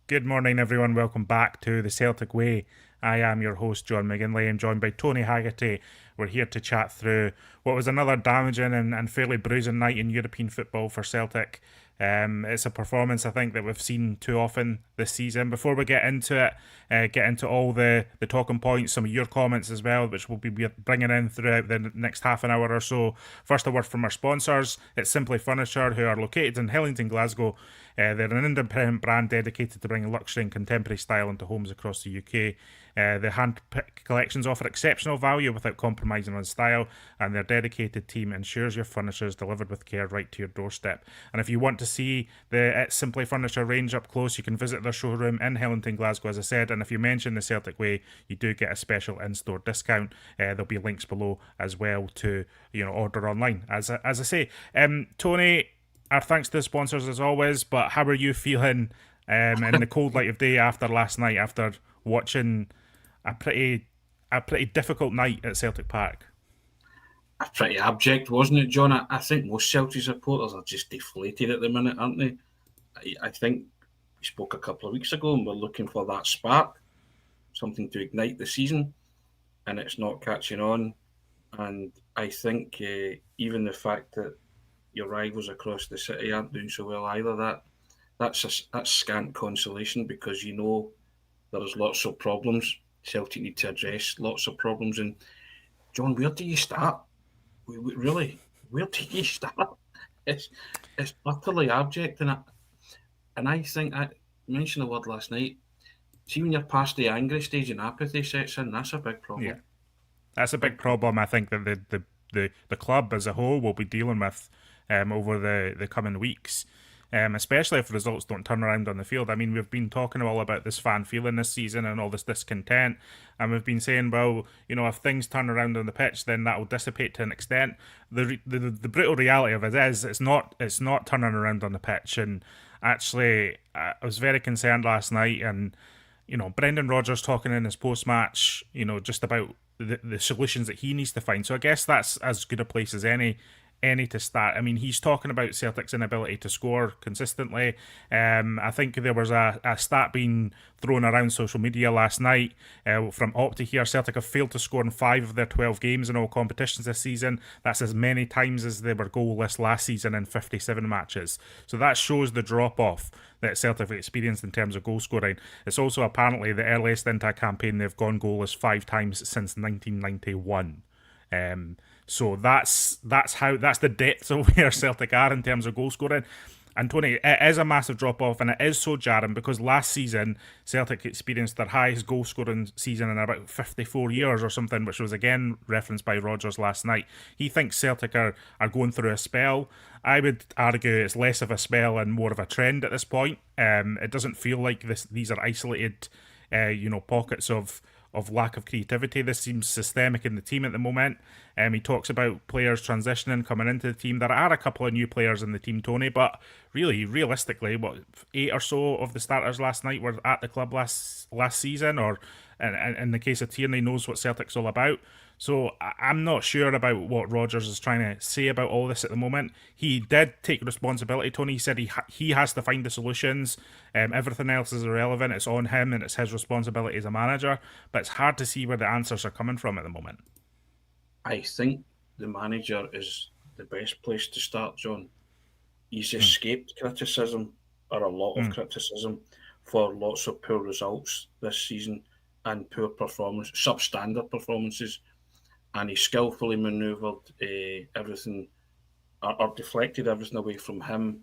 Good morning, everyone. Welcome back to the Celtic Way. I am your host, John McGinley, and joined by Tony Haggerty. We're here to chat through what was another damaging and fairly bruising night in European football for Celtic. It's a performance I think that we've seen too often this season. Before we get into it, get into all the talking points, some of your comments as well, which we'll be bringing in throughout the next half an hour or so. First, a word from our sponsors. It's Simply Furniture, who are located in Hillington, Glasgow. They're an independent brand dedicated to bringing luxury and contemporary style into homes across the UK. The hand-picked collections offer exceptional value without compromising on style, and their dedicated team ensures your furniture is delivered with care right to your doorstep. And if you want to see the Simply Furniture range up close, you can visit their showroom in Hillington, Glasgow, as I said. And if you mention the Celtic Way, you do get a special in-store discount. There'll be links below as well to order online. As I say, Tony, our thanks to the sponsors as always. But how are you feeling in the cold light of day after last night, after watching a pretty difficult night at Celtic Park? Pretty abject, wasn't it, John? I think most Celtic supporters are just deflated at the minute, aren't they? I think we spoke a couple of weeks ago and we're looking for that spark, something to ignite the season, and it's not catching on. And I think even the fact that your rivals across the city aren't doing so well either, that's scant consolation, because there's lots of problems. Celtic need to address lots of problems. And John, where do you start? Really, where do you start? It's it's utterly abject, and I think I mentioned the word last night. See, when you're past the angry stage and apathy sets in, that's a big Yeah, problem. that's a big problem. I think that the club as a whole will be dealing with over the coming weeks. Especially if results don't turn around on the field. I mean, we've been talking all about this fan feeling this season and all this discontent, and we've been saying, well, if things turn around on the pitch, then that will dissipate to an extent. The brutal reality of it is, it's not turning around on the pitch, and actually, I was very concerned last night, and Brendan Rodgers talking in his post match, just about the solutions that he needs to find. So I guess that's as good a place as any to start. I mean, he's talking about Celtic's inability to score consistently. I think there was a stat being thrown around social media last night from Opta here. Celtic have failed to score in 5 of their 12 games in all competitions this season. That's as many times as they were goalless last season in 57 matches. So that shows the drop-off that Celtic have experienced in terms of goal scoring. It's also apparently the earliest into a campaign they've gone goalless 5 times since 1991. So that's the depth of where Celtic are in terms of goal scoring. And Tony, it is a massive drop off, and it is so jarring because last season Celtic experienced their highest goal scoring season in about 54 years or something, which was again referenced by Rodgers last night. He thinks Celtic are going through a spell. I would argue it's less of a spell and more of a trend at this point. It doesn't feel like these are isolated, pockets of lack of creativity. This seems systemic in the team at the moment. He talks about players transitioning, coming into the team. There are a couple of new players in the team, Tony, but really, realistically, 8 or so of the starters last night were at the club last season, or in the case of Tierney, knows what Celtic's all about. So I'm not sure about what Rodgers is trying to say about all this at the moment. He did take responsibility, Tony. He said he has to find the solutions. Everything else is irrelevant. It's on him and it's his responsibility as a manager. But it's hard to see where the answers are coming from at the moment. I think the manager is the best place to start, John. He's escaped criticism, or a lot of criticism, for lots of poor results this season and poor performance, substandard performances. And he skillfully manoeuvred everything, or deflected everything away from him.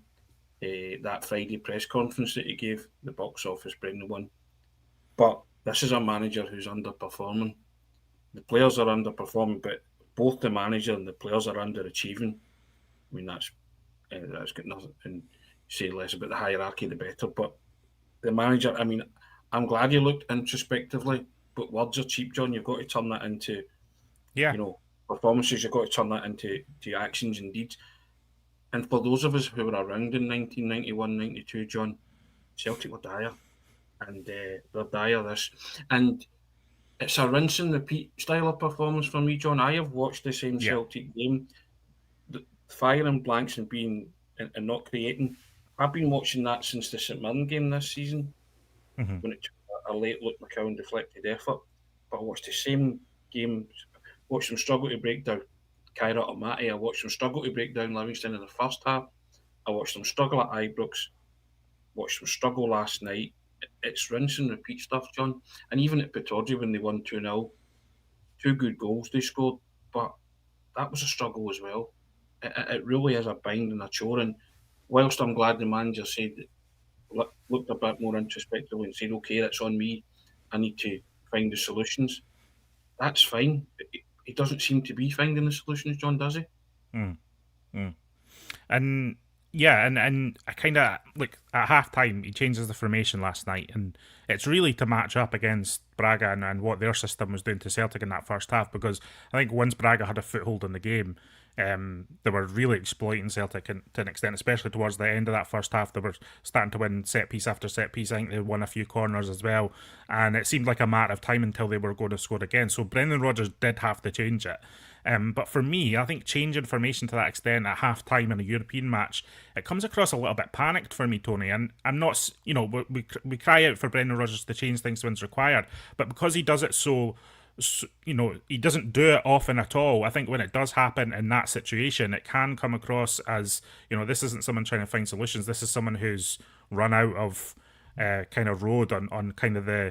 That Friday press conference that he gave, the box office bringing one. But this is a manager who's underperforming. The players are underperforming, but both the manager and the players are underachieving. I mean, that's got nothing, and say less about the hierarchy, the better. But the manager, I mean, I'm glad you looked introspectively, but words are cheap, John. You've got to turn that into, Yeah. performances. You've got to turn that into actions and deeds. And for those of us who were around in 1991, 92, John, Celtic were dire. And they're dire this. And it's a rinse and repeat style of performance for me, John. I have watched the same Yeah. Celtic game, firing blanks and not creating. I've been watching that since the St Mirren game this season, when it took a late look McCowan deflected effort. But I watched the same game, watched them struggle to break down Kyra or Matty. I watched them struggle to break down Livingston in the first half. I watched them struggle at Ibrox, watched them struggle last night. It's rinse and repeat stuff, John. And even at Pittodrie when they won 2-0, two good goals they scored, but that was a struggle as well. It really is a bind and a chore. And whilst I'm glad the manager said, looked a bit more introspective and said, okay, that's on me. I need to find the solutions. That's fine. He doesn't seem to be finding the solutions, John, does he? Mm, mm. And yeah, and I kind of like at half time he changes the formation last night, and it's really to match up against Braga and what their system was doing to Celtic in that first half. Because I think once Braga had a foothold in the game, they were really exploiting Celtic to an extent, especially towards the end of that first half. They were starting to win set piece after set piece. I think they won a few corners as well, and it seemed like a matter of time until they were going to score again. So Brendan Rodgers did have to change it. But for me, I think changing formation to that extent at half time in a European match, it comes across a little bit panicked for me, Tony. And I'm not, we cry out for Brendan Rodgers to change things when it's required, but because he does it so, he doesn't do it often at all. I think when it does happen in that situation, it can come across as, this isn't someone trying to find solutions. This is someone who's run out of kind of road on kind of the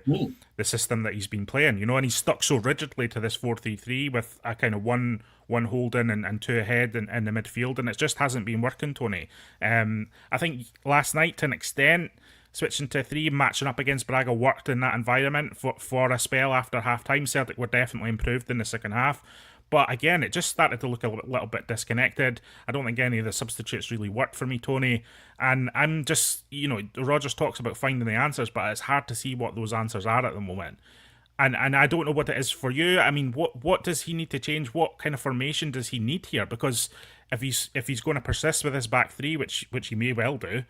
system that he's been playing, and he's stuck so rigidly to this 4-3-3 with a kind of one holding and two ahead in the midfield, and it just hasn't been working, Tony. I think last night, to an extent, switching to three, matching up against Braga worked in that environment for a spell after half time. Celtic were definitely improved in the second half. But again, it just started to look a little bit disconnected. I don't think any of the substitutes really worked for me, Tony. And I'm just, Rodgers talks about finding the answers, but it's hard to see what those answers are at the moment. And I don't know what it is for you. I mean, what does he need to change? What kind of formation does he need here? Because if he's going to persist with his back three, which he may well do,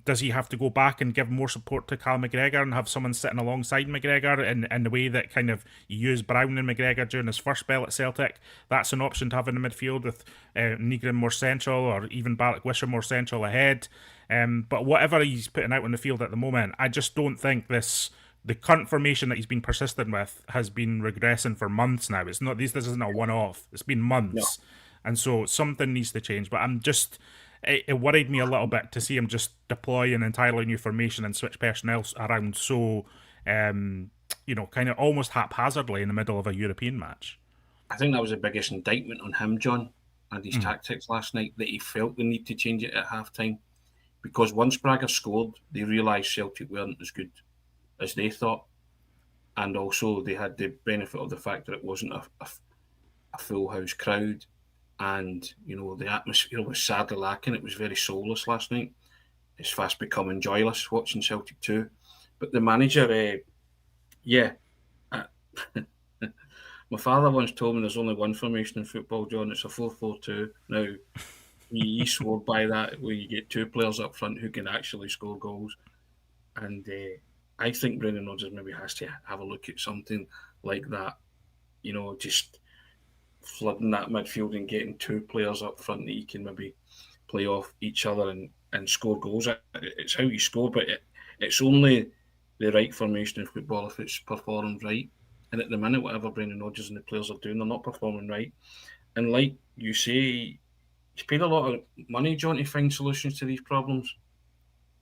does he have to go back and give more support to Cal McGregor and have someone sitting alongside McGregor in the way that kind of you used Brown and McGregor during his first spell at Celtic? That's an option to have in the midfield with Nygren more central, or even Balak Wisher more central ahead. But whatever he's putting out on the field at the moment, I just don't think the current formation that he's been persistent with has been regressing for months now. It's not this isn't a one-off. It's been months. No. And so something needs to change. But it worried me a little bit to see him just deploy an entirely new formation and switch personnel around so, kind of almost haphazardly in the middle of a European match. I think that was the biggest indictment on him, John, and his tactics last night, that he felt the need to change it at half-time. Because once Braga scored, they realised Celtic weren't as good as they thought. And also they had the benefit of the fact that it wasn't a full house crowd. And, the atmosphere was sadly lacking. It was very soulless last night. It's fast becoming joyless watching Celtic too. But the manager, my father once told me there's only one formation in football, John. It's a 4-4-2. Now, he swore by that, where you get two players up front who can actually score goals. And I think Brendan Rodgers maybe has to have a look at something like that. Just flooding that midfield and getting two players up front that you can maybe play off each other and score goals. It's how you score, but it's only the right formation in football if it's performed right. And at the minute, whatever Brendan Rodgers and the players are doing, they're not performing right. And like you say, he's paid a lot of money, John, to find solutions to these problems.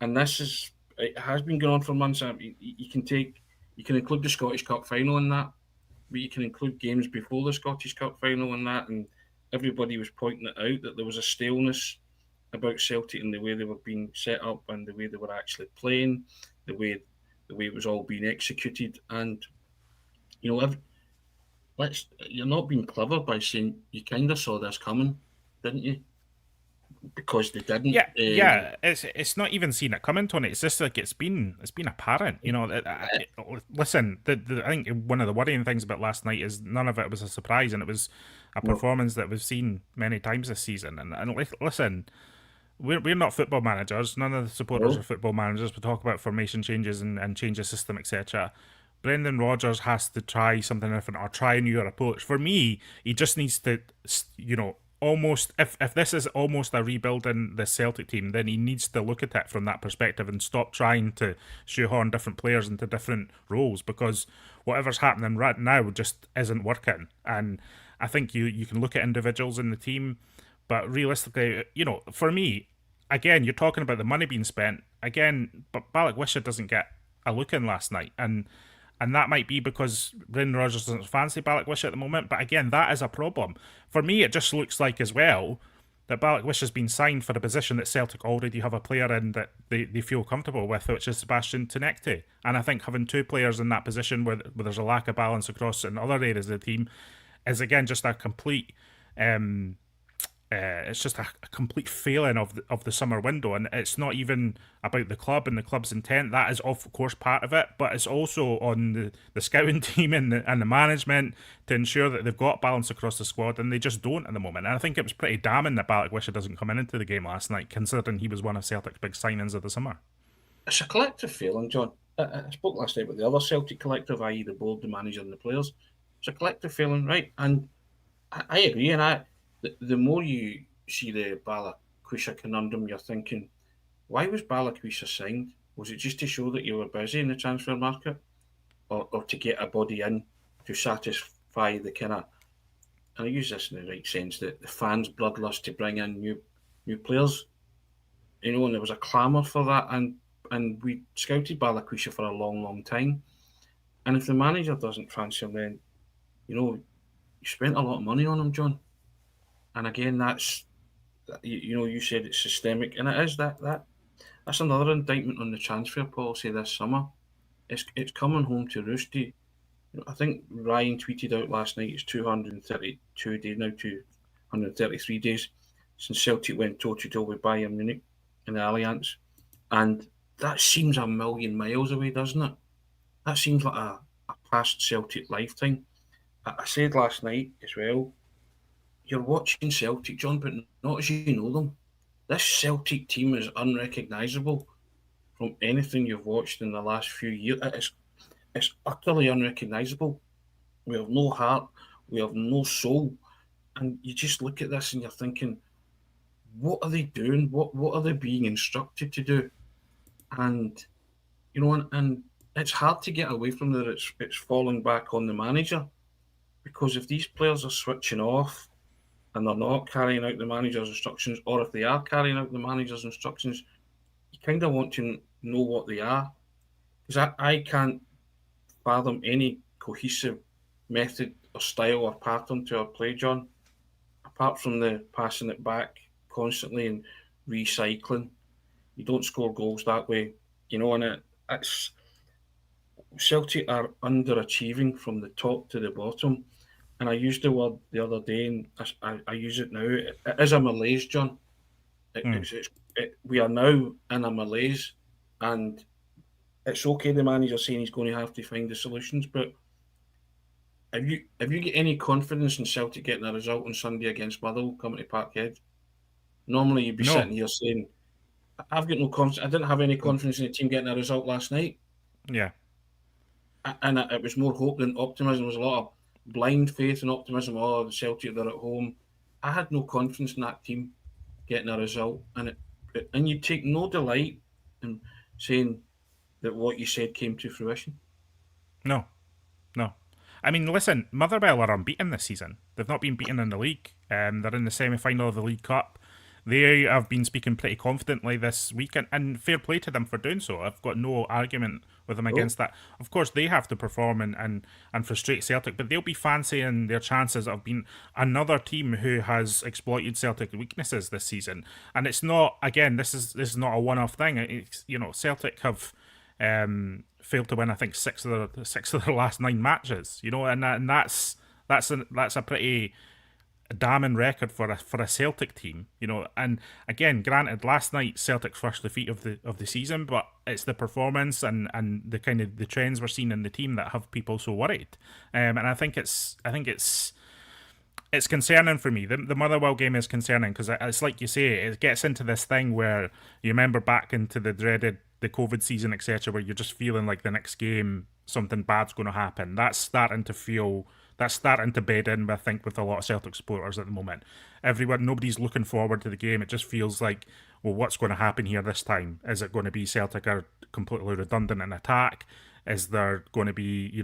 And it has been going on for months. You can include the Scottish Cup final in that, but you can include games before the Scottish Cup final in that, and everybody was pointing it out that there was a staleness about Celtic and the way they were being set up and the way they were actually playing, the way it was all being executed. And you're not being clever by saying you kind of saw this coming, didn't you? Because they didn't. Yeah. It's not even seen it coming, Tony. It's just like it's been apparent. Listen, I think one of the worrying things about last night is none of it was a surprise, and it was a performance that we've seen many times this season. And listen, we're not football managers. None of the supporters are football managers. We talk about formation changes and change of system, etc. Brendan Rodgers has to try something different or try a newer approach. For me, he just needs to, almost if this is almost a rebuilding the Celtic team, then he needs to look at it from that perspective and stop trying to shoehorn different players into different roles, because whatever's happening right now just isn't working. And I think you can look at individuals in the team, but realistically, for me, again, you're talking about the money being spent again, but Balikwisha doesn't get a look in last night, and that might be because Brendan Rodgers doesn't fancy Balikwisha at the moment. But again, that is a problem. For me, it just looks like as well that Balikwisha's been signed for a position that Celtic already have a player in that they feel comfortable with, which is Sebastian Tenekte. And I think having two players in that position where there's a lack of balance across in other areas of the team is, again, just a complete... it's just a complete failing of the summer window, and it's not even about the club and the club's intent. That is, of course, part of it, but it's also on the scouting team and the management to ensure that they've got balance across the squad, and they just don't at the moment. And I think it was pretty damning that Balikwisha doesn't come into the game last night, considering he was one of Celtic's big signings of the summer. It's a collective failing, John. I spoke last night with the other Celtic collective, i.e. the board, the manager and the players. It's a collective failing, right? And I agree, and the more you see the Balikwisha conundrum, you're thinking, why was Balikwisha signed? Was it just to show that you were busy in the transfer market, or to get a body in to satisfy the kind of, and I use this in the right sense, the fans' bloodlust to bring in new players, and there was a clamour for that, and we scouted Balikwisha for a long, long time, and if the manager doesn't fancy him, then you spent a lot of money on him, John. And again, that's you said it's systemic, and it is that's another indictment on the transfer policy this summer. It's coming home to roost. I think Ryan tweeted out last night it's 232 days now, 233 days since Celtic went toe-to-toe with Bayern Munich in the Allianz, and that seems a million miles away, doesn't it? That seems like a past Celtic lifetime. I said last night as well, you're watching Celtic, John, but not as you know them. This Celtic team is unrecognisable from anything you've watched in the last few years. It's utterly unrecognisable. We have no heart, we have no soul, and you just look at this and you're thinking, what are they doing? What are they being instructed to do? And and it's hard to get away from that. It's falling back on the manager, because if these players are switching off and they're not carrying out the manager's instructions, or if they are carrying out the manager's instructions, you kind of want to know what they are. Because I can't fathom any cohesive method or style or pattern to our play, John, apart from the passing it back constantly and recycling. You don't score goals that way, and it's Celtic are underachieving from the top to the bottom. And I used the word the other day, and I use it now. It is a malaise, John. We are now in a malaise, and it's okay. The manager's saying he's going to have to find the solutions, but have you got any confidence in Celtic getting a result on Sunday against Motherwell coming to Parkhead? Normally, you'd be sitting here saying, "I've got no confidence. I didn't have any confidence in the team getting a result last night." Yeah, and it was more hope than optimism. There was a lot of blind faith and optimism. Oh, the Celtic, they're at home. I had no confidence in that team getting a result, and you take no delight in saying that what you said came to fruition. No. I mean, listen, Motherwell are unbeaten this season. They've not been beaten in the league. They're in the semi-final of the League Cup. They have been speaking pretty confidently this week, and fair play to them for doing so. I've got no argument with them against that. Of course, they have to perform and frustrate Celtic, but they'll be fancying their chances of being another team who has exploited Celtic weaknesses this season. And it's not, again, this is not a one-off thing. It's, Celtic have failed to win, I think, six of their last 9 matches. And that's a pretty damning record for a Celtic team, And again, granted, last night Celtic's first defeat of the season, but it's the performance and the kind of the trends we're seeing in the team that have people so worried. And I think it's concerning for me. The Motherwell game is concerning because it's like you say, it gets into this thing where you remember back into the COVID season, etc., where you're just feeling like the next game something bad's going to happen. That's starting to bed in, I think, with a lot of Celtic supporters at the moment. Nobody's looking forward to the game. It just feels like, well, what's going to happen here this time? Is it going to be Celtic are completely redundant in attack? Is there going to be,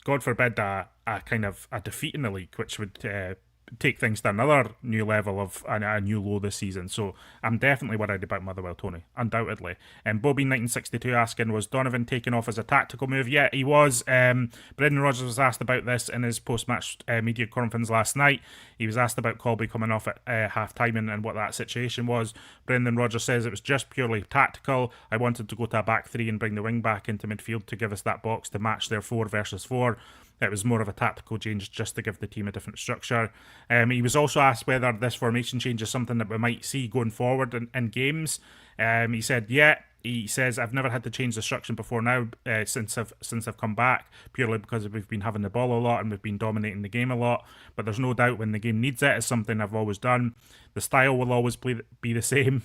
God forbid, a kind of a defeat in the league, which would take things to another new level of a new low this season. So I'm definitely worried about Motherwell, Tony, undoubtedly. And Bobby 1962 asking, was Donovan taken off as a tactical move? Yeah, he was. Brendan Rodgers was asked about this in his post-match media conference last night. He was asked about Colby coming off at half-time and what that situation was. Brendan Rodgers says it was just purely tactical. I wanted to go to a back three and bring the wing back into midfield to give us that box to match their 4 versus 4. It was more of a tactical change just to give the team a different structure. He was also asked whether this formation change is something that we might see going forward in games. He said, yeah. He says, I've never had to change the structure before now since I've come back, purely because we've been having the ball a lot and we've been dominating the game a lot. But there's no doubt when the game needs it, it's something I've always done. The style will always be the same.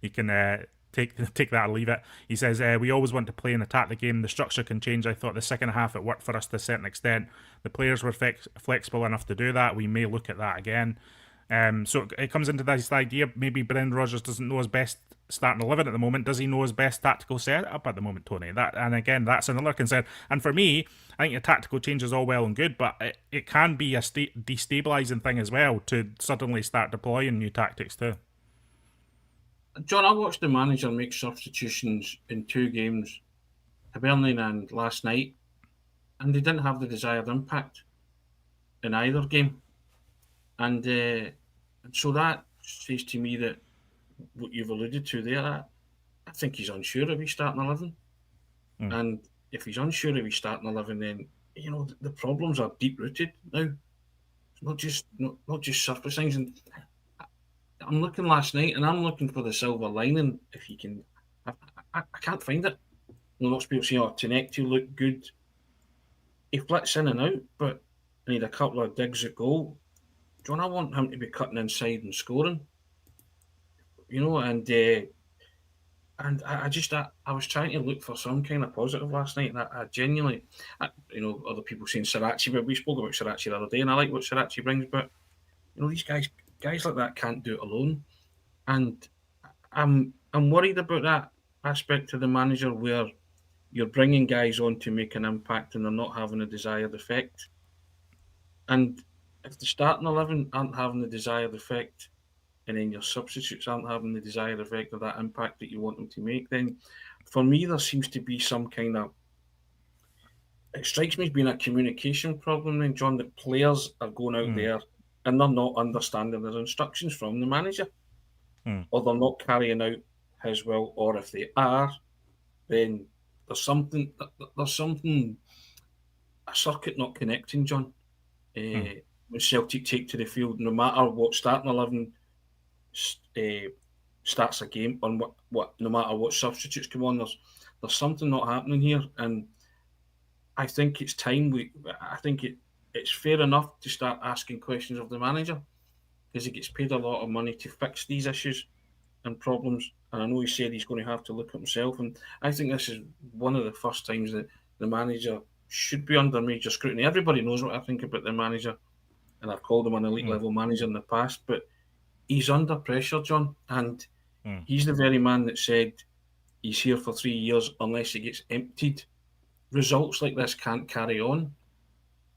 You can take that or leave it. He says, we always want to play and attack the game. The structure can change. I thought the second half it worked for us to a certain extent. The players were flexible enough to do that. We may look at that again. So it comes into this idea, maybe Brendan Rodgers doesn't know his best starting 11 at the moment. Does he know his best tactical setup at the moment, Tony? And again, that's another concern. And for me, I think a tactical change is all well and good, but it can be a destabilising thing as well to suddenly start deploying new tactics too. John, I watched the manager make substitutions in 2 games, Hibernian and last night, and they didn't have the desired impact in either game. And so that says to me that what you've alluded to there, I think he's unsure of his starting 11. And if he's unsure of his starting 11, then, the problems are deep-rooted now. It's not just surface things. And I'm looking last night, and I'm looking for the silver lining. If you can, I can't find it. Lots of people say, Tenecti looked good. He flits in and out, but I need a couple of digs at goal. John, I want him to be cutting inside and scoring. And I was trying to look for some kind of positive last night, and I genuinely, other people saying Sriracha, but we spoke about Sriracha the other day, and I like what Sriracha brings, but these guys like that can't do it alone, and I'm worried about that aspect of the manager where you're bringing guys on to make an impact and they're not having a desired effect, and if the starting 11 aren't having the desired effect, and then your substitutes aren't having the desired effect of that impact that you want them to make, then for me there seems to be some kind of, it strikes me as being a communication problem then, John, that players are going out there and they're not understanding their instructions from the manager, or they're not carrying out his will, or if they are, then there's something, a circuit not connecting, John. When Celtic take to the field, no matter what starting 11 starts a game, on what no matter what substitutes come on, there's something not happening here, and I think it's time it's fair enough to start asking questions of the manager, because he gets paid a lot of money to fix these issues and problems, and I know he said he's going to have to look at himself, and I think this is one of the first times that the manager should be under major scrutiny. Everybody knows what I think about the manager, and I've called him an elite level manager in the past, but he's under pressure, John, and he's the very man that said he's here for 3 years unless he gets emptied. Results like this can't carry on,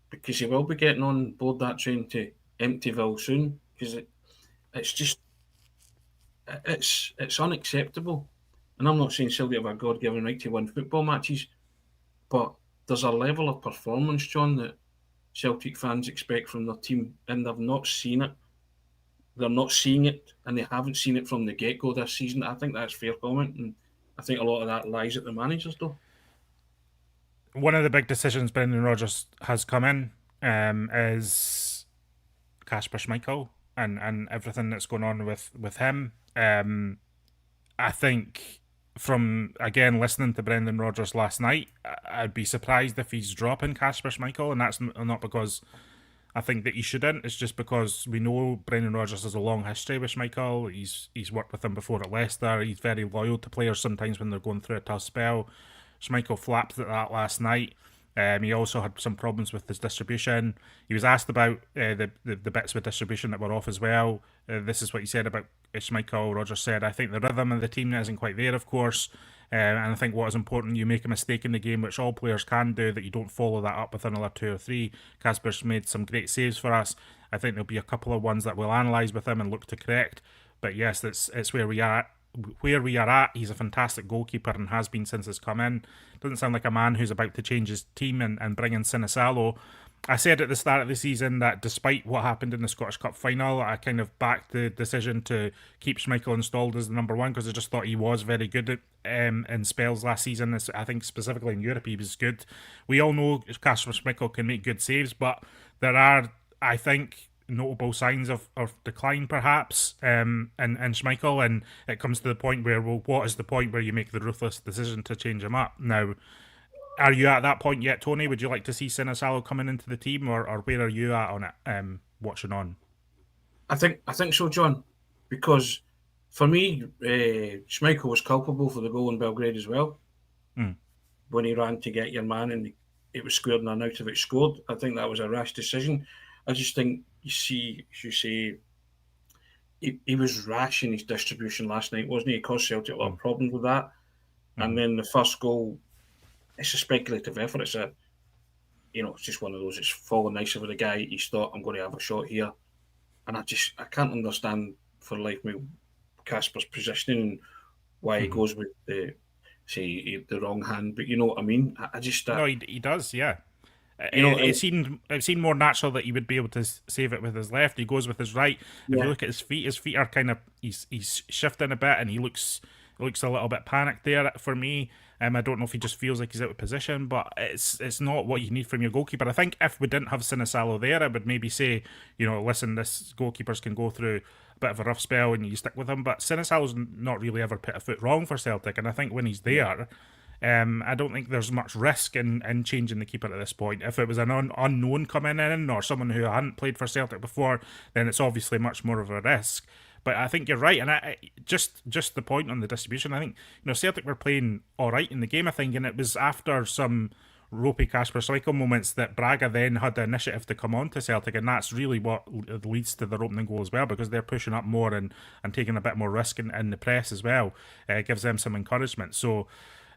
because he will be getting on board that train to Emptyville soon, because it's unacceptable. And I'm not saying Celtic have a God-given right to win football matches, but there's a level of performance, John, that Celtic fans expect from their team, and they've not seen it. They're not seeing it, and they haven't seen it from the get-go this season. I think that's fair comment, and I think a lot of that lies at the managers, though. One of the big decisions Brendan Rodgers has come in is Kasper Schmeichel and everything that's going on with him. I think from, again, listening to Brendan Rodgers last night, I'd be surprised if he's dropping Kasper Schmeichel, and that's not because I think that he shouldn't. It's just because we know Brendan Rodgers has a long history with Schmeichel. He's worked with him before at Leicester. He's very loyal to players sometimes when they're going through a tough spell. Schmeichel flapped at that last night. He also had some problems with his distribution. He was asked about the bits with distribution that were off as well. This is what he said about Schmeichel. Rodgers said, "I think the rhythm of the team isn't quite there, of course. And I think what is important, you make a mistake in the game, which all players can do, that you don't follow that up with another 2 or 3. Kasper's made some great saves for us. I think there'll be a couple of ones that we'll analyse with him and look to correct. But yes, it's where we are. Where we are at, he's a fantastic goalkeeper and has been since he's come in. Doesn't sound like a man who's about to change his team and bring in Sinisalo. I said at the start of the season that despite what happened in the Scottish Cup final, I kind of backed the decision to keep Schmeichel installed as the number one because I just thought he was very good at, in spells last season. I think specifically in Europe he was good. We all know Kasper Schmeichel can make good saves, but there are, I think, notable signs of decline perhaps in Schmeichel, and it comes to the point where, well, what is the point where you make the ruthless decision to change him up? Now, are you at that point yet, Tony? Would you like to see Sinisalo coming into the team, or where are you at on it, watching on? I think so, John, because for me, Schmeichel was culpable for the goal in Belgrade as well. When he ran to get your man and it was squared and an out of it scored. I think that was a rash decision. I just think, as you say, he was rash in his distribution last night, wasn't he? He caused Celtic a lot of problems with that. And then the first goal, it's a speculative effort. It's it's just one of those. It's falling nice over the guy. He's thought, I'm going to have a shot here, and I can't understand for the life of me Kasper's positioning and why he goes with the wrong hand. But you know what I mean. I just no, he does, yeah. It seemed more natural that he would be able to save it with his left. He goes with his right. If you look at his feet are kind of he's shifting a bit, and he looks a little bit panicked there for me. I don't know if he just feels like he's out of position, but it's not what you need from your goalkeeper. I think if we didn't have Sinisalo there, I would maybe say, listen, this goalkeepers can go through a bit of a rough spell and you stick with him. But Sinisalo's not really ever put a foot wrong for Celtic, and I think when he's there, I don't think there's much risk in changing the keeper at this point. If it was an unknown coming in or someone who hadn't played for Celtic before, then it's obviously much more of a risk. But I think you're right, and I just the point on the distribution. I think Celtic were playing all right in the game. I think, and it was after some ropey Kasper Schmeichel moments that Braga then had the initiative to come on to Celtic, and that's really what leads to their opening goal as well, because they're pushing up more and taking a bit more risk in the press as well. It gives them some encouragement. So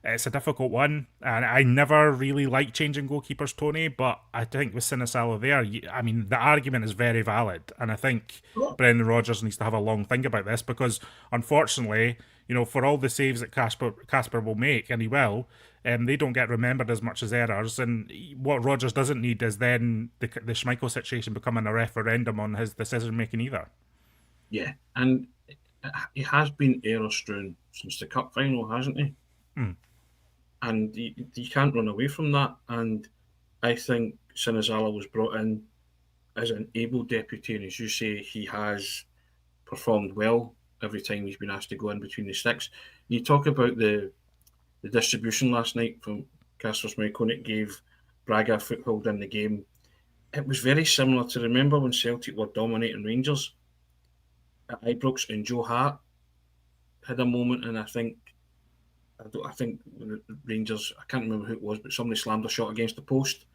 it's a difficult one, and I never really like changing goalkeepers, Tony, but I think with Sinisalo there, I mean, the argument is very valid, and I think Brendan Rodgers needs to have a long think about this, because unfortunately, for all the saves that Kasper will make, and he will, they don't get remembered as much as errors, and what Rodgers doesn't need is then the Schmeichel situation becoming a referendum on his decision-making either. Yeah, and he has been error-strewn since the Cup final, hasn't he? And you can't run away from that. And I think Sinisalo was brought in as an able deputy, and as you say, he has performed well every time he's been asked to go in between the sticks. You talk about the distribution last night from Kasper Schmeichel, and it gave Braga a foothold in the game. It was very similar to, remember when Celtic were dominating Rangers at Ibrox, and Joe Hart had a moment, and I think the Rangers, I can't remember who it was, but somebody slammed a shot against the post.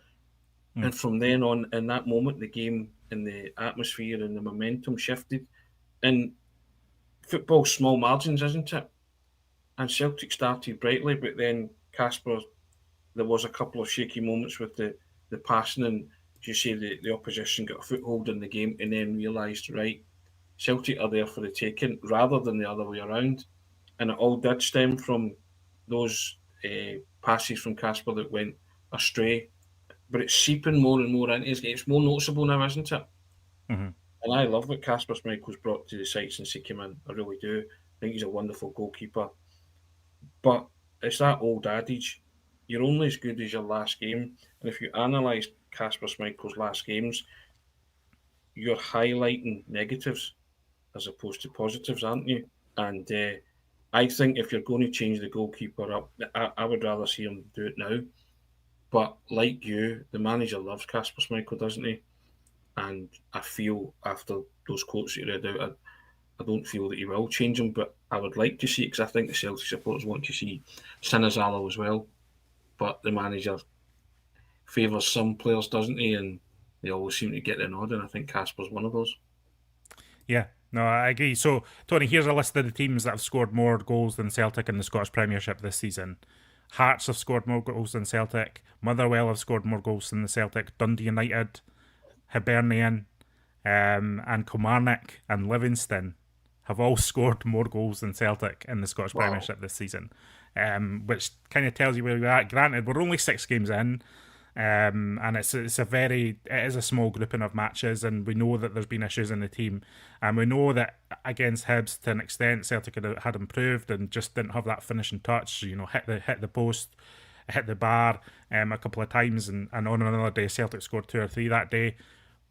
And from then on, in that moment, the game and the atmosphere and the momentum shifted. And football's small margins, isn't it? And Celtic started brightly, but then Kasper, there was a couple of shaky moments with the passing, and as you say, the opposition got a foothold in the game and then realised, right, Celtic are there for the taking rather than the other way around. And it all did stem from those passes from Kasper that went astray. But it's seeping more and more into his game. It's more noticeable now, isn't it? And I love what Kasper Schmeichel's brought to the site since he came in. I really do. I think he's a wonderful goalkeeper. But it's that old adage, you're only as good as your last game. And if you analyse Kasper Schmeichel's last games, you're highlighting negatives as opposed to positives, aren't you? And I think if you're going to change the goalkeeper up, I would rather see him do it now. But like you, the manager loves Kasper Schmeichel, doesn't he? And I feel after those quotes that you read out, I don't feel that he will change him, but I would like to see it because I think the Celtic supporters want to see Sinisalo as well. but the manager favours some players, doesn't he? And they always seem to get the nod, and I think Casper's one of those. Yeah, no, I agree. So, Tony, here's a list of the teams that have scored more goals than Celtic in the Scottish Premiership this season. Hearts have scored more goals than Celtic. Motherwell have scored more goals than the Celtic. Dundee United, Hibernian, and Kilmarnock and Livingston have all scored more goals than Celtic in the Scottish Wow. Premiership this season, which kind of tells you where we're at. Granted, we're only 6 games in, and it is a small grouping of matches, and we know that there's been issues in the team, and we know that against Hibs to an extent Celtic had improved and just didn't have that finishing touch. You know, hit the post, hit the bar a couple of times, and on another day Celtic scored 2 or 3 that day,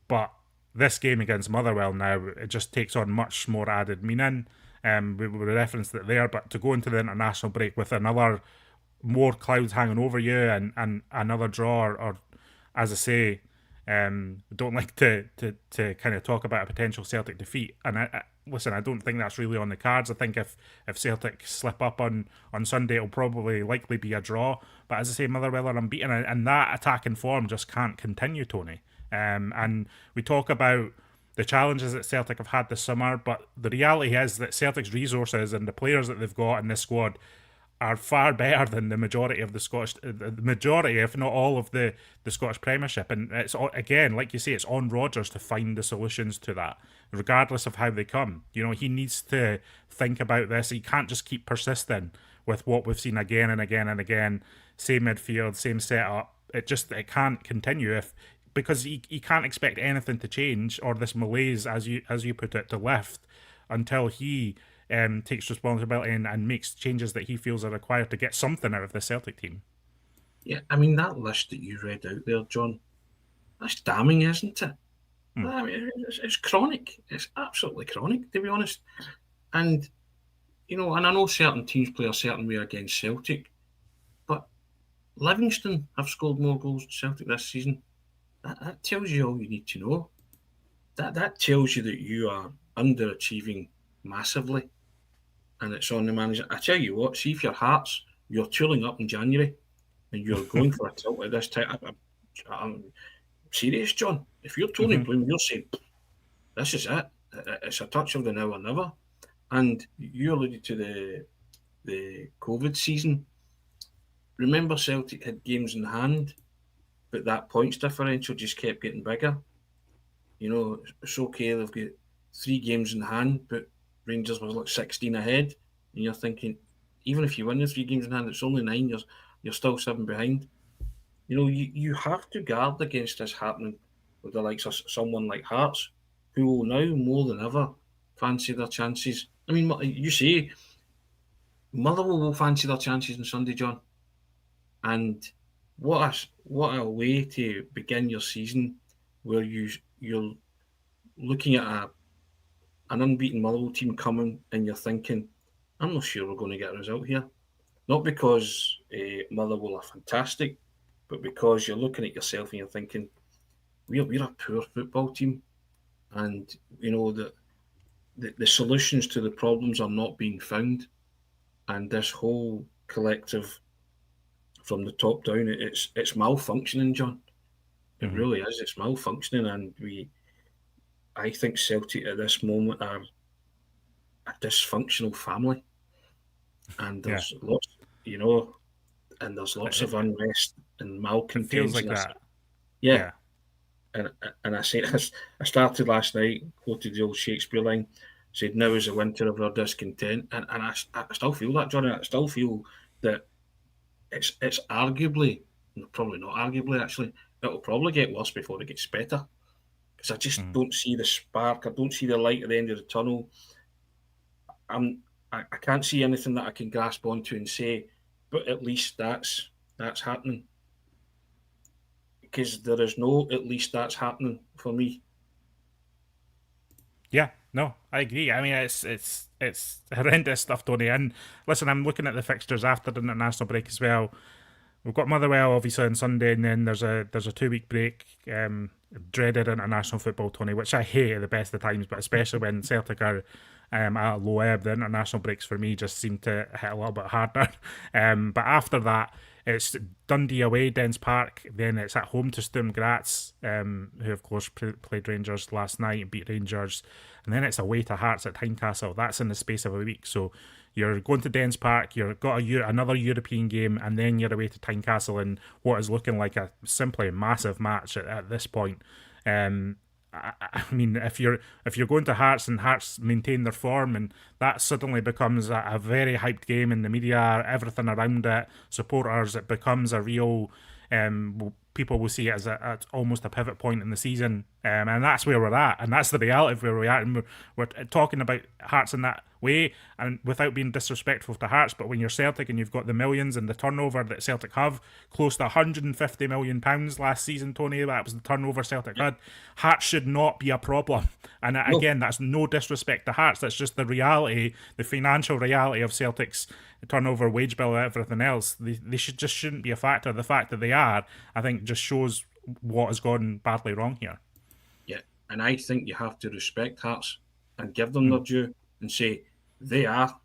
but this game against Motherwell now, it just takes on much more added meaning. We referenced it there, but to go into the international break with another more clouds hanging over you and another draw, or as I say, don't like to kind of talk about a potential Celtic defeat. And listen, I don't think that's really on the cards. I think if Celtic slip up on Sunday, it'll probably likely be a draw. But as I say, Motherwell are unbeaten, and that attacking form just can't continue, Tony. And we talk about the challenges that Celtic have had this summer, but the reality is that Celtic's resources and the players that they've got in this squad are far better than the majority of the majority, if not all, of the Scottish Premiership. And it's, again, like you say, it's on Rodgers to find the solutions to that, regardless of how they come. You know, he needs to think about this. He can't just keep persisting with what we've seen again and again and again. Same midfield, same setup. It can't continue because he can't expect anything to change, or this malaise, as you put it, to lift until he takes responsibility and makes changes that he feels are required to get something out of the Celtic team. Yeah, I mean, that list that you read out there, John, that's damning, isn't it? I mean, it's chronic. It's absolutely chronic, to be honest. And, and I know certain teams play a certain way against Celtic, but Livingston have scored more goals than Celtic this season. That tells you all you need to know. That tells you that you are underachieving massively, and it's on the manager. I tell you what, see if your Hearts, you're tooling up in January, and you're going for a tilt at this time. I'm serious, John. If you're Tony Bloom, you're saying, this is it. It's a touch of the now or never. And you alluded to the COVID season. Remember, Celtic had games in hand, but that points differential just kept getting bigger. You know, it's okay, they've got 3 games in hand, but Rangers was like 16 ahead. And you're thinking, even if you win the 3 games in hand, it's only 9, you're still 7 behind. You know, you have to guard against this happening with the likes of someone like Hearts, who will now more than ever fancy their chances. I mean, you say Motherwell will fancy their chances on Sunday, John. And what a way to begin your season, where you're looking at an unbeaten Motherwell team coming, and you're thinking, I'm not sure we're going to get a result here. Not because Motherwell are fantastic, but because you're looking at yourself and you're thinking, we're a poor football team, and you know that the solutions to the problems are not being found, and this whole collective from the top down, it's malfunctioning, John. It really is. It's malfunctioning, and I think Celtic at this moment are a dysfunctional family, and there's lots, and there's lots of unrest and malcontent. It feels like that. Yeah. And I said, I started last night, quoted the old Shakespeare line, said, now is the winter of our discontent. And I still feel that, Johnny. I still feel that it's arguably, probably not arguably, actually, it'll probably get worse before it gets better. Because I just don't see the spark. I don't see the light at the end of the tunnel. I can't see anything that I can grasp onto and say, but at least that's happening. Because there is no at least that's happening for me. Yeah, no, I agree. I mean, it's horrendous stuff, Tony. And listen, I'm looking at the fixtures after the international break as well. We've got Motherwell obviously on Sunday, and then there's a 2-week break. Dreaded international football, Tony, which I hate at the best of times, but especially when Celtic are at low ebb, the international breaks for me just seem to hit a little bit harder. But after that, It's Dundee away, Dens Park, then it's at home to Sturm Graz, who of course played Rangers last night and beat Rangers, and then it's away to Hearts at Tynecastle. That's in the space of a week. So you're going to Dens Park, you've got another European game, and then you're away to Tynecastle in what is looking like a simply massive match at this point. I mean, if you're going to Hearts and Hearts maintain their form, and that suddenly becomes a very hyped game in the media, everything around it, supporters, it becomes a real. People will see it as almost a pivot point in the season, and that's where we're at, and that's the reality of where we're at. And we're talking about Hearts in that way, and without being disrespectful to Hearts, but when you're Celtic and you've got the millions and the turnover that Celtic have, close to £150 million last season, Tony, that was the turnover Celtic had. Hearts should not be a problem, and again, that's no disrespect to Hearts. That's just the reality, the financial reality of Celtic's turnover, wage bill, everything else. They shouldn't be a factor. The fact that they are, I think, just shows what has gone badly wrong here. Yeah, and I think you have to respect Hearts and give them their due and say they are.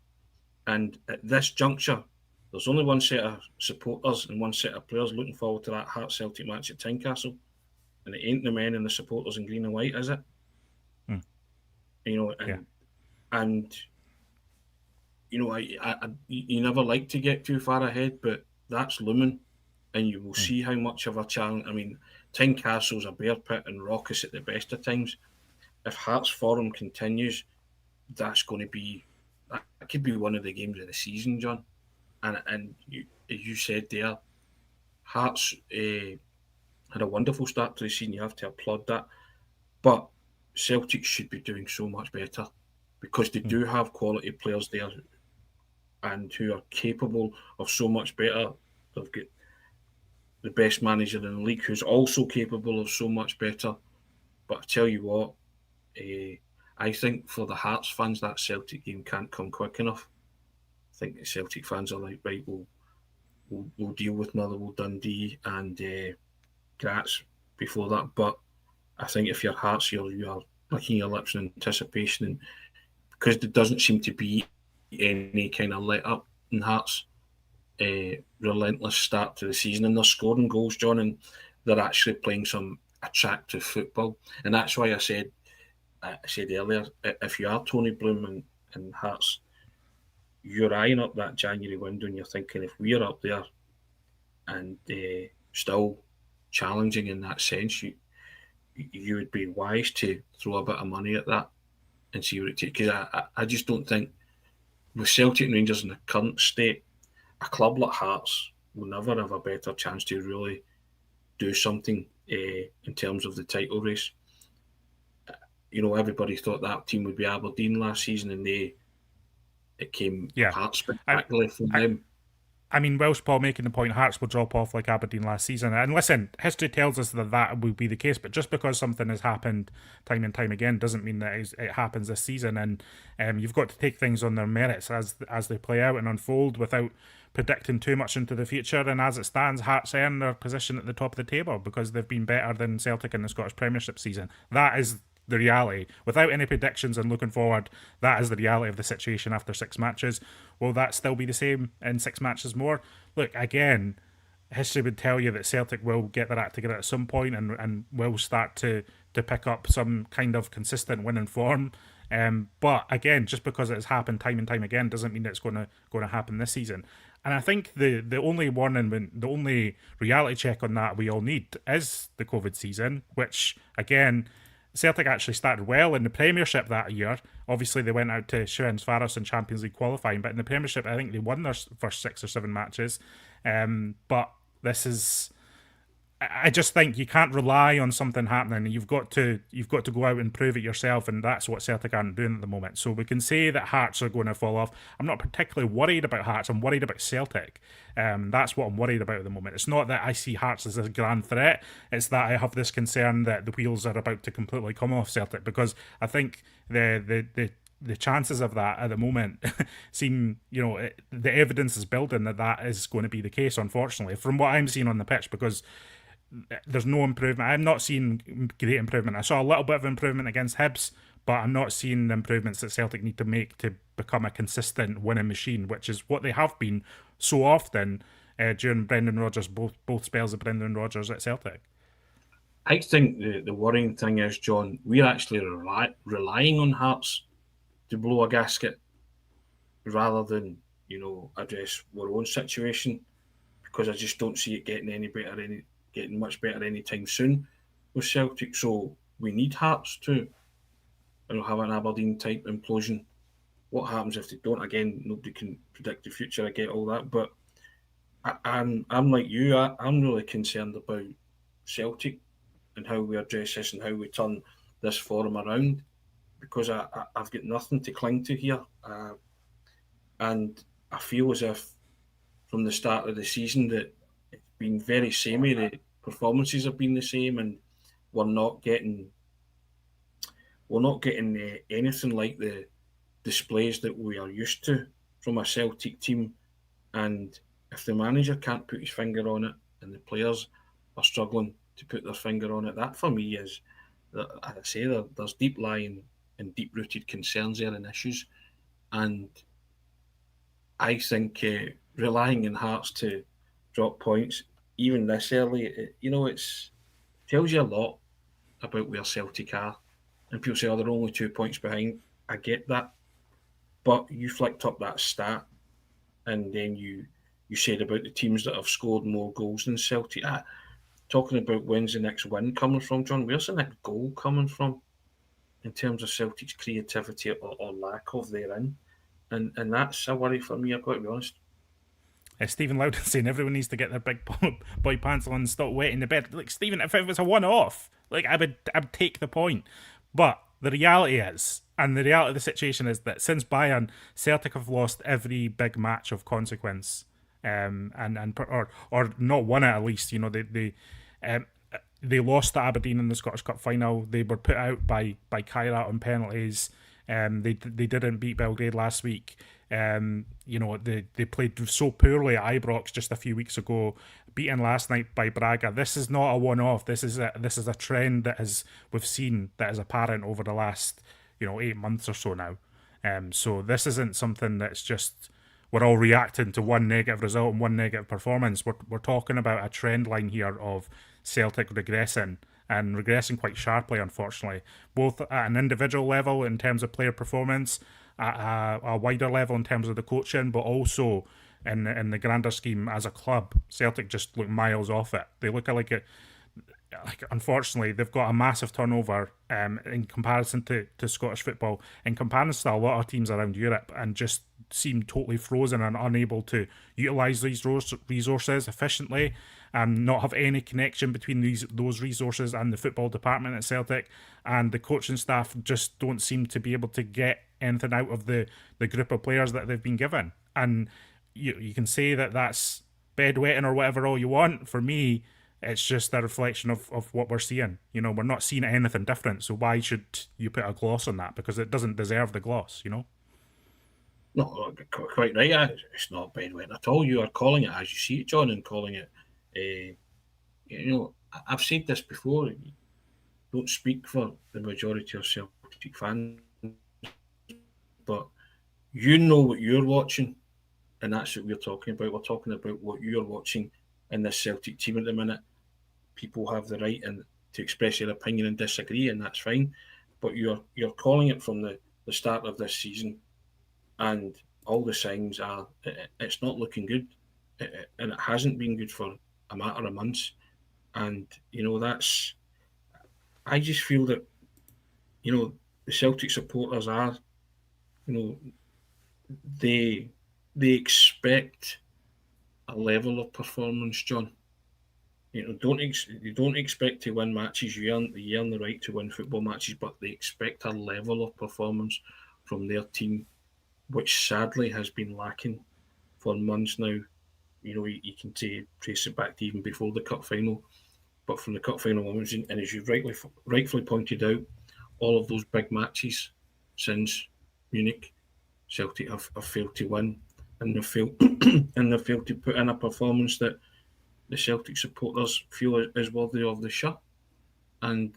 And at this juncture, there's only one set of supporters and one set of players looking forward to that Hearts Celtic match at Tynecastle, and it ain't the men and the supporters in green and white, is it? You know, and you know, you never like to get too far ahead, but that's looming, and you will see how much of a challenge. I mean, Tynecastle's a bear pit and raucous at the best of times. If Hearts' form continues, that's going to be, that could be one of the games of the season, John. And you said there, Hearts had a wonderful start to the season. You have to applaud that, but Celtic should be doing so much better because they do have quality players there and who are capable of so much better. They've got the best manager in the league who's also capable of so much better. But I tell you what, I think for the Hearts fans, that Celtic game can't come quick enough. I think the Celtic fans are like, right, we'll deal with Motherwell, Dundee and Graz before that. But I think if you're Hearts, you are licking your lips in anticipation, and because there doesn't seem to be any kind of let up in Hearts, relentless start to the season, and they're scoring goals, John, and they're actually playing some attractive football. And that's why I said earlier, if you are Tony Bloom and Hearts, you're eyeing up that January window and you're thinking, if we're up there and still challenging in that sense, you would be wise to throw a bit of money at that and see what it takes. Because I just don't think, with Celtic and Rangers in the current state, a club like Hearts will never have a better chance to really do something in terms of the title race. You know, everybody thought that team would be Aberdeen last season, and it came apart spectacularly from them. I mean, Welsh Paul making the point Hearts will drop off like Aberdeen last season. And listen, history tells us that will be the case, but just because something has happened time and time again doesn't mean that it happens this season. And you've got to take things on their merits as they play out and unfold without predicting too much into the future. And as it stands, Hearts earn their position at the top of the table because they've been better than Celtic in the Scottish Premiership season. That is the reality. Without any predictions and looking forward, that is the reality of the situation after 6 matches. Will that still be the same in 6 matches more? Look, again, history would tell you that Celtic will get their act together at some point and will start to pick up some kind of consistent winning form. But again, just because it has happened time and time again doesn't mean that it's going to happen this season. And I think the only one and the only reality check on that we all need is the COVID season, which again, Celtic actually started well in the Premiership that year. Obviously, they went out to Ferencváros in Champions League qualifying, but in the Premiership, I think they won their first 6 or 7 matches. But this is, I just think you can't rely on something happening. You've got to go out and prove it yourself, and that's what Celtic aren't doing at the moment. So we can say that Hearts are going to fall off. I'm not particularly worried about Hearts. I'm worried about Celtic. That's what I'm worried about at the moment. It's not that I see Hearts as a grand threat. It's that I have this concern that the wheels are about to completely come off Celtic, because I think the chances of that at the moment seem, the evidence is building that is going to be the case, unfortunately, from what I'm seeing on the pitch, because there's no improvement. I'm not seeing great improvement. I saw a little bit of improvement against Hibs, but I'm not seeing the improvements that Celtic need to make to become a consistent winning machine, which is what they have been so often during Brendan Rodgers, both spells of Brendan Rodgers at Celtic. I think the worrying thing is, John, we're actually relying on Hearts to blow a gasket rather than, address our own situation, because I just don't see it getting much better anytime soon with Celtic. So we need Hearts to have an Aberdeen type implosion. What happens if they don't? Again, nobody can predict the future. I get all that, but I'm like you. I'm really concerned about Celtic and how we address this and how we turn this forum around, because I've got nothing to cling to here, and I feel as if from the start of the season that it's been very samey. The performances have been the same, and we're not getting anything like the displays that we are used to from a Celtic team. And if the manager can't put his finger on it, and the players are struggling to put their finger on it, that for me is, as I say, there's deep lying and deep rooted concerns there and issues. And I think relying on Hearts to drop points, even this early, it's tells you a lot about where Celtic are. And people say, "Oh, they're only 2 points behind." I get that, but you flicked up that stat, and then you said about the teams that have scored more goals than Celtic. Talking about when's the next win coming from, John? Where's the next goal coming from in terms of Celtic's creativity or lack of therein? And that's a worry for me, I've got to be honest. Stephen Loudon saying everyone needs to get their big boy pants on and stop wetting the bed. Like, Stephen, if it was a one-off, like I'd take the point. But the reality is, and the reality of the situation is that since Bayern, Celtic have lost every big match of consequence, or not won it at least. They lost to Aberdeen in the Scottish Cup final. They were put out by Kairat on penalties. They didn't beat Belgrade last week. They played so poorly at Ibrox just a few weeks ago, beaten last night by Braga. This is not a one-off. This is a trend we've seen that is apparent over the last 8 months or so now. So this isn't something that's just we're all reacting to one negative result and one negative performance. We're talking about a trend line here of Celtic regressing, and regressing quite sharply, unfortunately, both at an individual level in terms of player performance, at a wider level in terms of the coaching, but also in the grander scheme as a club. Celtic just look miles off it. They look unfortunately, they've got a massive turnover in comparison to Scottish football, in comparison to a lot of teams around Europe, and just seem totally frozen and unable to utilise these resources efficiently, and not have any connection between those resources and the football department at Celtic. And the coaching staff just don't seem to be able to get anything out of the group of players that they've been given. And you can say that that's bedwetting or whatever all you want. For me, it's just a reflection of what we're seeing. We're not seeing anything different. So why should you put a gloss on that? Because it doesn't deserve the gloss, No, quite right. It's not bedwetting at all. You are calling it as you see it, John, and calling it. I've said this before. Don't speak for the majority of Celtic fans, but you know what you're watching, and that's what we're talking about. We're talking about what you're watching in this Celtic team at the minute. People have the right to express their opinion and disagree, and that's fine. But you're calling it from the start of this season, and all the signs are it's not looking good, and it hasn't been good for a matter of months. And that's, I just feel that the Celtic supporters are, they expect a level of performance, John. You don't expect to win matches. You earn the right to win football matches, but they expect a level of performance from their team, which sadly has been lacking for months now. You can trace it back to even before the cup final, but from the cup final onwards, and as you've rightfully pointed out, all of those big matches since Munich, Celtic have failed to win, and they've failed and they've failed to put in a performance that the Celtic supporters feel is worthy of the shirt. And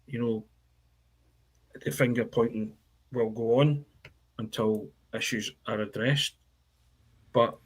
the finger pointing will go on until issues are addressed. But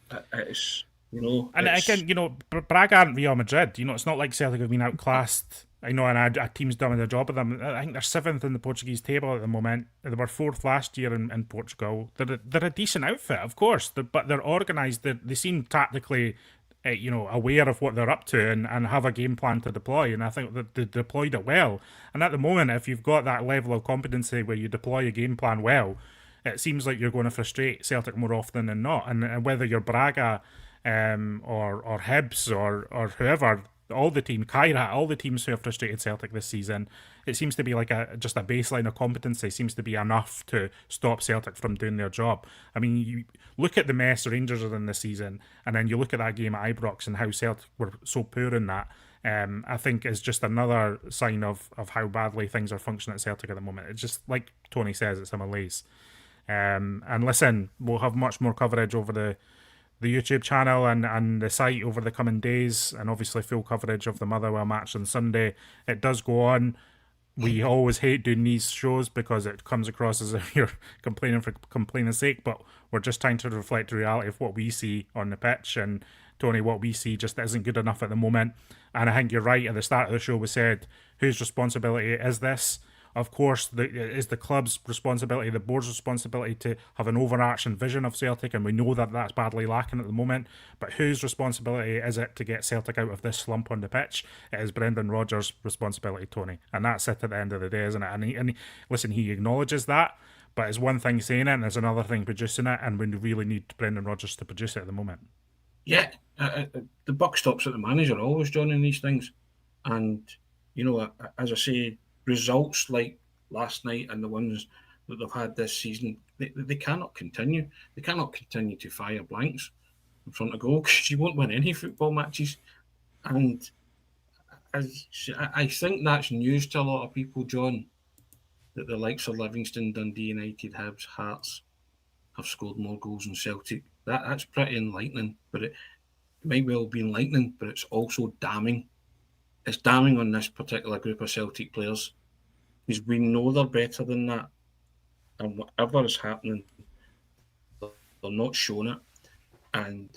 And It's again, Braga aren't Real Madrid. It's not like Celtic have been outclassed. And a team's done a job of them. I think they're seventh in the Portuguese table at the moment. They were fourth last year in Portugal. They're a decent outfit, of course, but they're organised. They seem tactically, aware of what they're up to and have a game plan to deploy. And I think that they deployed it well. And at the moment, if you've got that level of competency where you deploy a game plan well, it seems like you're going to frustrate Celtic more often than not. And whether you're Braga or Hibs or whoever, all the team, Kyra, all the teams who have frustrated Celtic this season, it seems to be like just a baseline of competency seems to be enough to stop Celtic from doing their job. I mean, you look at the mess Rangers are in this season, and then you look at that game at Ibrox and how Celtic were so poor in that. I think is just another sign of how badly things are functioning at Celtic at the moment. It's just like Tony says, it's a malaise. And listen, we'll have much more coverage over the YouTube channel and the site over the coming days, and obviously full coverage of the Motherwell match on Sunday. It does go on. We always hate doing these shows because it comes across as if you're complaining for complaining's sake, but we're just trying to reflect the reality of what we see on the pitch. And Tony, what we see just isn't good enough at the moment. And I think you're right. At the start of the show, we said, whose responsibility is this? Of course, it is the club's responsibility, the board's responsibility to have an overarching vision of Celtic, and we know that that's badly lacking at the moment. But whose responsibility is it to get Celtic out of this slump on the pitch? It is Brendan Rodgers' responsibility, Tony, and that's it at the end of the day, isn't it? Listen, he acknowledges that, but it's one thing saying it, and it's another thing producing it, and we really need Brendan Rodgers to produce it at the moment. Yeah, the buck stops at the manager always, John, in these things. And, as I say, results like last night and the ones that they've had this season, they cannot continue. They cannot continue to fire blanks in front of goal because you won't win any football matches. And I think that's news to a lot of people, John, that the likes of Livingston, Dundee United, Hibs, Hearts have scored more goals than Celtic. That's pretty enlightening, but it might well be enlightening, but it's also damning. It's damning on this particular group of Celtic players because we know they're better than that. And whatever is happening, they're not showing it. And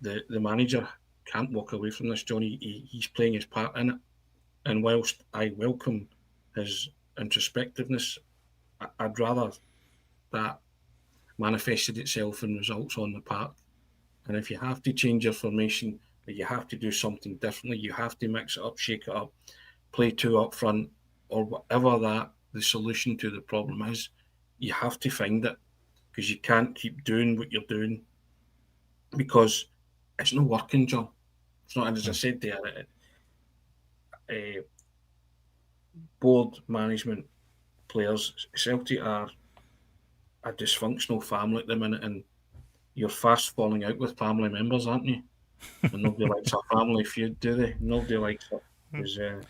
the manager can't walk away from this, Johnny. He's playing his part in it. And whilst I welcome his introspectiveness, I'd rather that manifested itself in results on the park. And if you have to change your formation, you have to do something differently, you have to mix it up, shake it up, play two up front, or whatever that the solution to the problem is, you have to find it because you can't keep doing what you're doing because it's not working, John. It's not, and as I said there, board management, players, Celtic are a dysfunctional family at the minute, and you're fast falling out with family members, aren't you? And nobody likes a family feud, do they? Nobody likes it.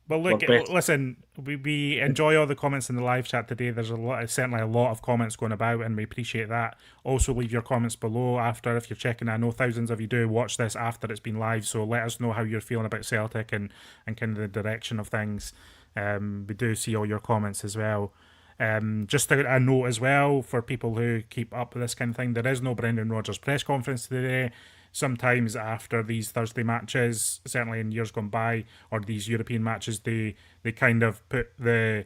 Well, look, listen, we enjoy all the comments in the live chat today. There's certainly a lot of comments going about, and we appreciate that. Also, leave your comments below after if you're checking. I know thousands of you do watch this after it's been live, so let us know how you're feeling about Celtic and kind of the direction of things. We do see all your comments as well. Just a note as well for people who keep up with this kind of thing, there is no Brendan Rodgers press conference today. Sometimes after these Thursday matches, certainly in years gone by, or these European matches, they kind of put the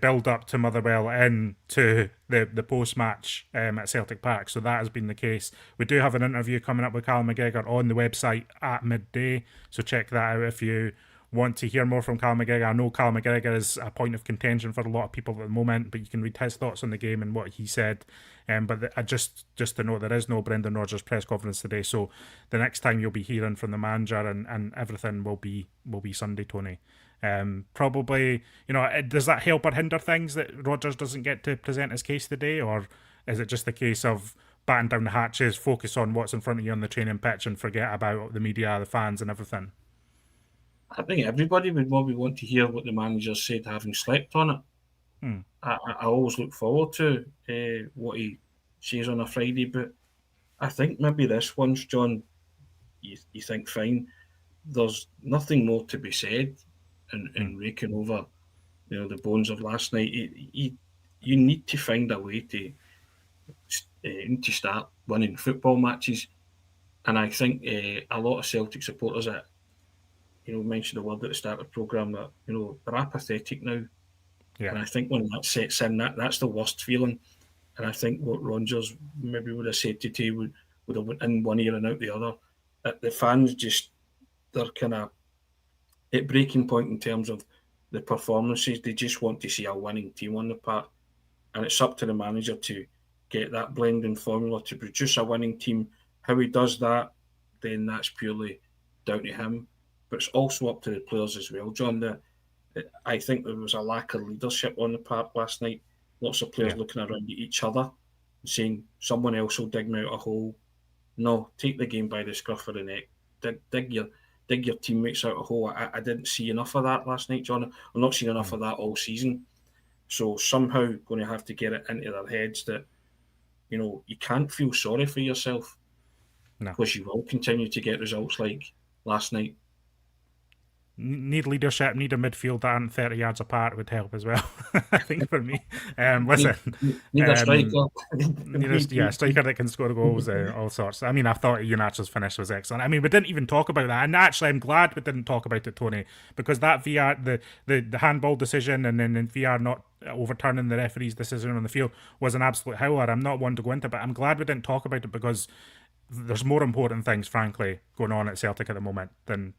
build up to Motherwell into the post match at Celtic Park. So that has been the case. We do have an interview coming up with Callum McGregor on the website at midday, so check that out if you want to hear more from Callum McGregor. I know Callum McGregor is a point of contention for a lot of people at the moment, but you can read his thoughts on the game and what he said. But just to know, there is no Brendan Rodgers press conference today, so the next time you'll be hearing from the manager and everything will be Sunday, Tony. Probably, does that help or hinder things that Rodgers doesn't get to present his case today, or is it just a case of batten down the hatches, focus on what's in front of you on the training pitch and forget about the media, the fans and everything? I think everybody would probably want to hear what the manager said, having slept on it. I always look forward to what he says on a Friday, but I think maybe this one's, John, you think, fine, there's nothing more to be said in raking over the bones of last night. You need to find a way to start winning football matches, And I think a lot of Celtic supporters that, mentioned the word at the start of the programme that, they're apathetic now. Yeah. And I think when that sets in, that's the worst feeling. And I think what Rodgers maybe would have said today would have went in one ear and out the other. The fans they're kind of at breaking point in terms of the performances. They just want to see a winning team on the park. And it's up to the manager to get that blending formula to produce a winning team. How he does that, then that's purely down to him. But it's also up to the players as well, John. I think there was a lack of leadership on the park last night. Lots of players looking around at each other and saying, someone else will dig me out a hole. No, take the game by the scruff of the neck. Dig your teammates out a hole. I didn't see enough of that last night, John. I'm not seeing enough of that all season. So somehow going to have to get it into their heads that, you can't feel sorry for yourself because you will continue to get results like last night. Need leadership, need a midfield that aren't 30 yards apart would help as well, I think, for me. Listen. Need a striker. A striker that can score goals, all sorts. I mean, I thought Iheanacho's finish was excellent. I mean, we didn't even talk about that. And actually, I'm glad we didn't talk about it, Tony, because that VR, the handball decision and then in VR not overturning the referee's decision on the field was an absolute howler. I'm not one to go into it, but I'm glad we didn't talk about it because there's more important things, frankly, going on at Celtic at the moment than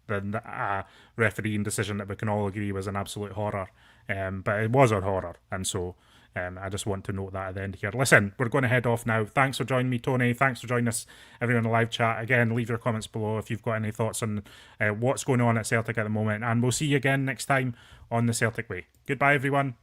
a refereeing decision that we can all agree was an absolute horror. But it was a horror, and so I just want to note that at the end here. Listen, we're going to head off now. Thanks for joining me, Tony. Thanks for joining us, everyone in the live chat. Again, leave your comments below if you've got any thoughts on what's going on at Celtic at the moment. And we'll see you again next time on the Celtic Way. Goodbye, everyone.